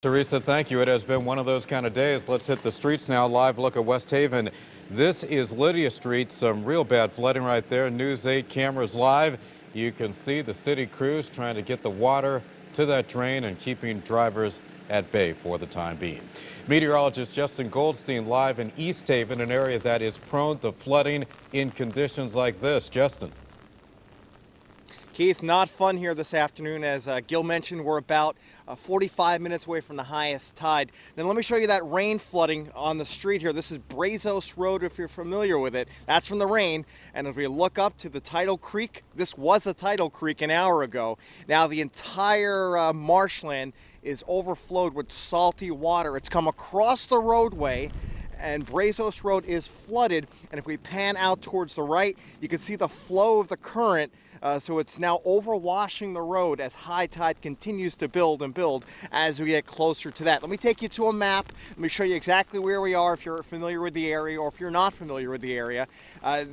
Teresa, thank you. It has been one of those kind of days. Let's hit the streets now. Live look at West Haven. This is Lydia Street. Some real bad flooding right there. News 8 cameras live. You can see the city crews trying to get the water to that drain and keeping drivers at bay for the time being. Meteorologist Justin Goldstein live in East Haven, an area that is prone to flooding in conditions like this. Justin. Keith, not fun here this afternoon. As Gil mentioned, we're about 45 minutes away from the highest tide. Now let me show you that rain flooding on the street here. This is Brazos Road, if you're familiar with it. That's from the rain. And if we look up to the tidal creek, this was a tidal creek an hour ago. Now the entire marshland is overflowed with salty water. It's come across the roadway, and Brazos Road is flooded. And if we pan out towards the right, you can see the flow of the current. So it's now overwashing the road as high tide continues to build and build as we get closer to that. Let me take you to a map. Let me show you exactly where we are if you're familiar with the area, or if you're not familiar with the area.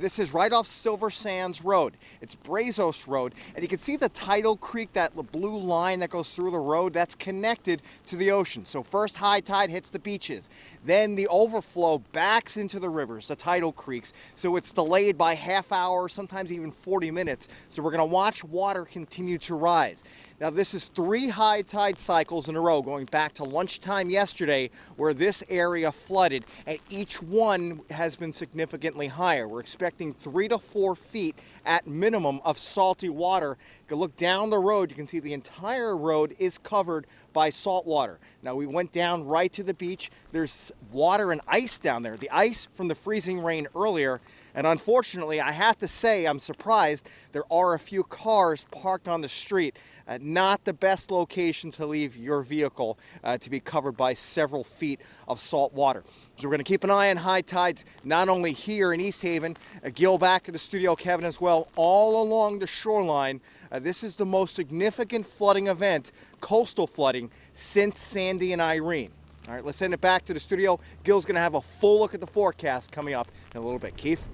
This is right off Silver Sands Road. It's Brazos Road, and you can see the tidal creek, that blue line that goes through the road, that's connected to the ocean. So first high tide hits the beaches, then the overflow backs into the rivers, the tidal creeks. So it's delayed by half hour, sometimes even 40 minutes. So we're going to watch water continue to rise. Now this is 3 high tide cycles in a row going back to lunchtime yesterday where this area flooded, and each one has been significantly higher. We're expecting 3 to 4 feet at minimum of salty water. You can look down the road, you can see the entire road is covered by salt water. Now we went down right to the beach. There's water and ice down there, the ice from the freezing rain earlier. And unfortunately, I have to say, I'm surprised there are a few cars parked on the street. Not the best location to leave your vehicle to be covered by several feet of salt water. So we're going to keep an eye on high tides, not only here in East Haven, Gil back in the studio, Kevin as well, all along the shoreline. This is the most significant flooding event, coastal flooding, since Sandy and Irene. All right, let's send it back to the studio. Gil's going to have a full look at the forecast coming up in a little bit. Keith?